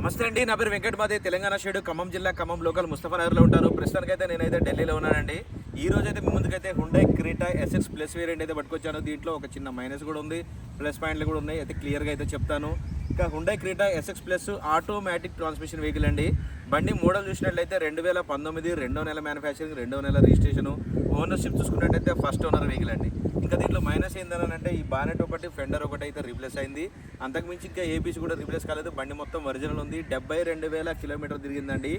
నమస్తే అండి, నా పేరు వెంకట్. మాది తెలంగాణ స్టేట్ ఖమ్మం జిల్లా ఖమ్మం లోకల్ ముస్తఫానగర్లో ఉంటాను. ప్రస్తుతానికైతే నేనైతే ఢిల్లీలో ఉన్నానండి. ఈ రోజు అయితే మీ ముందుకైతే Hyundai Creta SX plus variant అయితే పట్టుకొచ్చాను. దీంట్లో ఒక చిన్న మైనస్ కూడా ఉంది, ప్లస్ పాయింట్లు కూడా ఉన్నాయి. అయితే క్లియర్గా అయితే చెప్తాను. ఇక Hyundai Creta SX plus automatic transmission vehicle అండి. బండి మోడల్ చూసినట్లయితే 2019 రెండో నెల మ్యానుఫ్యాక్చరింగ్, రెండో నెల రిజిస్ట్రేషన్. ఓనర్షిప్ చూసుకున్నట్టయితే ఫస్ట్ ఓనర్ వెహికల్ అండి. ఇంకా దీంట్లో మైనస్ ఏంటంటే ఈ బానెట్ ఒకటి, ఫెండర్ ఒకటి అయితే రీప్లేస్ అయింది. అంతకుమించి ఇంకా ఏపీసీ కూడా రీప్లేస్ కాలేదు. బండి మొత్తం ఒరిజినల్ ఉంది. 72,000 కిలోమీటర్ తిరిగిందండి.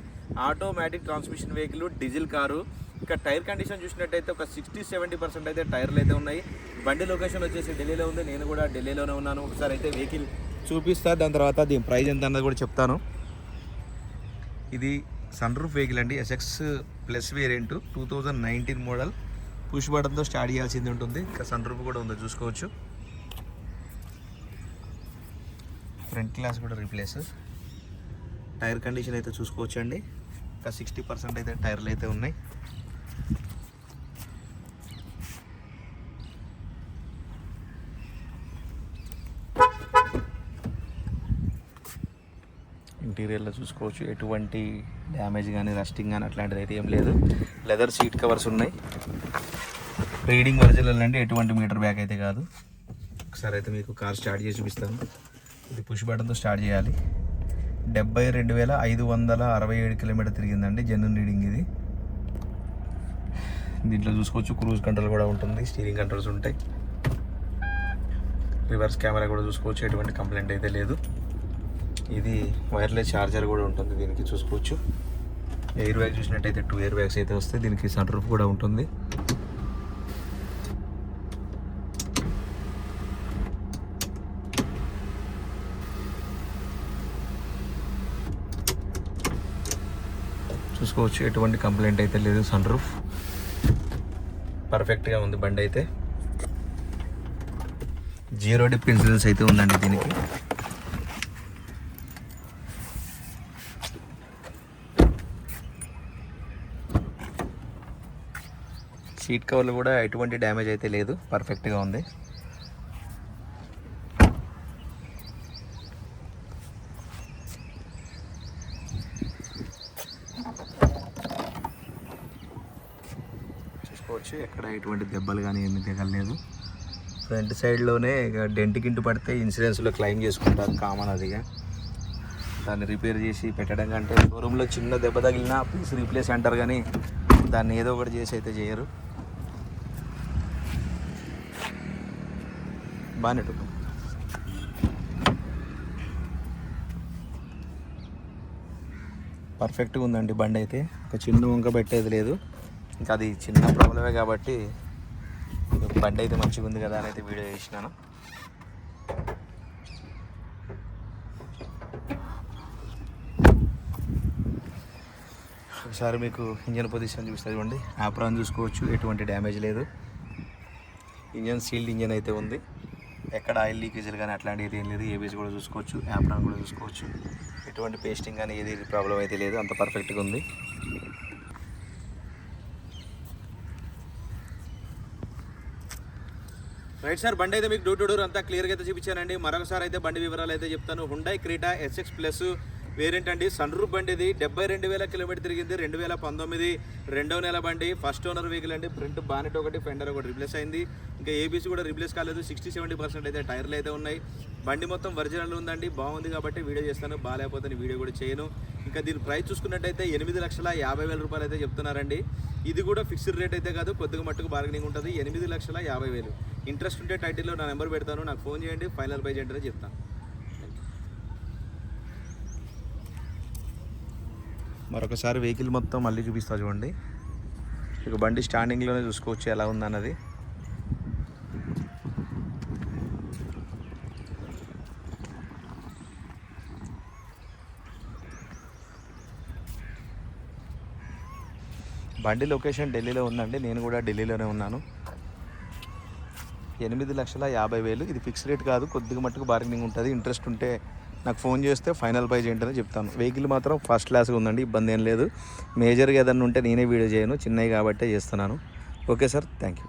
Automatic transmission vehicle, diesel car. ఇక టైర్ కండిషన్ చూసినట్టయితే ఒక 60-70% అయితే టైర్లు అయితే ఉన్నాయి. బండి లొకేషన్ వచ్చేసి ఢిల్లీలో ఉంది. నేను కూడా ఢిల్లీలోనే ఉన్నాను. ఒకసారి అయితే వెహికల్ చూపిస్తా, దాని తర్వాత దీని ప్రైస్ ఎంత అన్నది కూడా చెప్తాను. ఇది సన్ రూఫ్ వెహికల్ అండి, SX plus variant, 2019 model. Push బటన్తో స్టార్ట్ చేయాల్సింది ఉంటుంది. ఇంకా సన్ రూఫ్ కూడా ఉందో చూసుకోవచ్చు. ఫ్రంట్ గ్లాస్ కూడా రీప్లేస్. టైర్ కండిషన్ అయితే చూసుకోవచ్చు అండి. ఇంకా 60% అయితే టైర్లు అయితే ఉన్నాయి. ఇంటీరియర్లో చూసుకోవచ్చు, ఎటువంటి డ్యామేజ్ కానీ, రస్టింగ్ కానీ అట్లాంటిది అయితే ఏం లేదు. లెదర్ సీట్ కవర్స్ ఉన్నాయి. రీడింగ్ ఒరిజినల్ అండి, ఎటువంటి మీటర్ బ్యాక్ అయితే కాదు. ఒకసారి అయితే మీకు కార్ స్టార్ట్ చేసి చూపిస్తాను. ఇది పుష్ బటన్తో స్టార్ట్ చేయాలి. 72,567 కిలోమీటర్ తిరిగిందండి, జెన్యూన్ రీడింగ్ ఇది. దీంట్లో చూసుకోవచ్చు క్రూజ్ కంట్రోల్ కూడా ఉంటుంది, స్టీరింగ్ కంట్రోల్స్ ఉంటాయి. రివర్స్ కెమెరా కూడా చూసుకోవచ్చు, ఎటువంటి కంప్లైంట్ అయితే లేదు. ఇది వైర్లెస్ ఛార్జర్ కూడా ఉంటుంది దీనికి, చూసుకోవచ్చు. ఎయిర్ బ్యాగ్ చూసినట్టయితే 2 ఎయిర్ బ్యాగ్స్ అయితే వస్తాయి. దీనికి సన్ రూఫ్ కూడా ఉంటుంది. చూసుకోవచ్చు, ఎటువంటి కంప్లైంట్ అయితే లేదు. సన్ రూఫ్ పర్ఫెక్ట్గా ఉంది. బండి అయితే 0 డిప్ ఇన్సూరెన్స్ అయితే ఉందండి దీనికి. సీట్ కవర్లు కూడా ఎటువంటి డ్యామేజ్ అయితే లేదు, పర్ఫెక్ట్గా ఉంది. చూసుకోవచ్చు, ఎక్కడ ఎటువంటి దెబ్బలు కానీ ఏమీ దిగలేదు. ఫ్రంట్ సైడ్లోనే డెంట్ గింటు పడితే ఇన్సూరెన్స్లో క్లెయిమ్ చేసుకుంటారు, కామన్ అదిగా. దాన్ని రిపేర్ చేసి పెట్టడం కంటే షోరూంలో చిన్న దెబ్బ తగిలినా పీస్ రీప్లేస్ అంటారు, కానీ దాన్ని ఏదో ఒకటి చేసి అయితే చేయరు. బానెట్ పర్ఫెక్ట్గా ఉందండి బండి అయితే. ఒక చిన్న వంక పెట్టేది లేదు. ఇంకా అది చిన్న ప్రాబ్లమే కాబట్టి బండి అయితే మంచిగా ఉంది కదా అని అయితే వీడియో చేసినాను. ఒకసారి మీకు ఇంజన్ పొజిషన్ చూస్తే చూడండి. యాప్రాన్ చూసుకోవచ్చు, ఎటువంటి డ్యామేజ్ లేదు. ఇంజన్ సీల్డ్ ఇంజన్ అయితే ఉంది. ఎక్కడ ఆయిల్ లీకేజీలు కానీ అట్లాంటివి ఏం లేదు. ఏబీఎస్ కూడా చూసుకోవచ్చు, యాప్రాన్ కూడా చూసుకోవచ్చు. ఎటువంటి పేస్టింగ్ కానీ ఏది ప్రాబ్లం అయితే లేదు, అంత పర్ఫెక్ట్గా ఉంది. రైట్ సార్, బండి అయితే మీకు డోర్ టు డోర్ అంతా క్లియర్గా అయితే చూపించానండి. మరొకసారి అయితే బండి వివరాలు అయితే చెప్తాను. Hyundai Creta SX plus variant అండి, సన్ రూఫ్ బండి. ఇది 72,000 కిలోమీటర్ తిరిగింది. 2019 రెండో నెల బండి, ఫస్ట్ ఓనర్ వెహికల్ అండి. ఫ్రంట్ బానెట్ ఒకటి, ఫెండర్ ఒకటి రీప్లేస్ అయింది. ఇంకా ఏబీసీ కూడా రీప్లేస్ కాలేదు. 60-70% అయితే టైర్లు అయితే ఉన్నాయి. బండి మొత్తం ఒరిజినల్ ఉందండి. బాగుంది కాబట్టి వీడియో చేస్తాను, బాగాలేకపోతే వీడియో కూడా చేయను. ఇంకా దీని ప్రైస్ చూసుకున్నట్టయితే 8,50,000 రూపాయలు అయితే చెప్తున్నారండి. ఇది కూడా ఫిక్స్డ్ రేట్ అయితే కాదు, కొద్దిగా మట్టుకు బార్గెనింగ్ ఉంటుంది. 8,50,000. ఇంట్రెస్ట్ ఉంటే టైటిల్లో నా నెంబర్ పెడతాను, నాకు ఫోన్ చేయండి, ఫైనల్ ప్రైస్ ఏంటనే చెప్తాను. మరొకసారి వెహికల్ మొత్తం మళ్ళీ చూపిస్తా చూడండి. ఇక బండి స్టాండింగ్లోనే చూసుకోవచ్చు ఎలా ఉందన్నది. బండి లొకేషన్ ఢిల్లీలో ఉందండి. నేను కూడా ఢిల్లీలోనే ఉన్నాను. 8,50,000. ఇది ఫిక్స్ రేట్ కాదు, కొద్దిగా మట్టుకు బార్గెనింగ్ ఉంటుంది. ఇంట్రెస్ట్ ఉంటే నాకు ఫోన్ చేస్తే ఫైనల్ ప్రైజ్ ఏంటనే చెప్తాను. వెహికల్ మాత్రం ఫస్ట్ క్లాస్గా ఉందండి, ఇబ్బంది ఏం లేదు. మేజర్గా ఏదన్నా ఉంటే నేనే వీడియో చేయను, చిన్నవి కాబట్టే చేస్తున్నాను. Okay sir, thank you.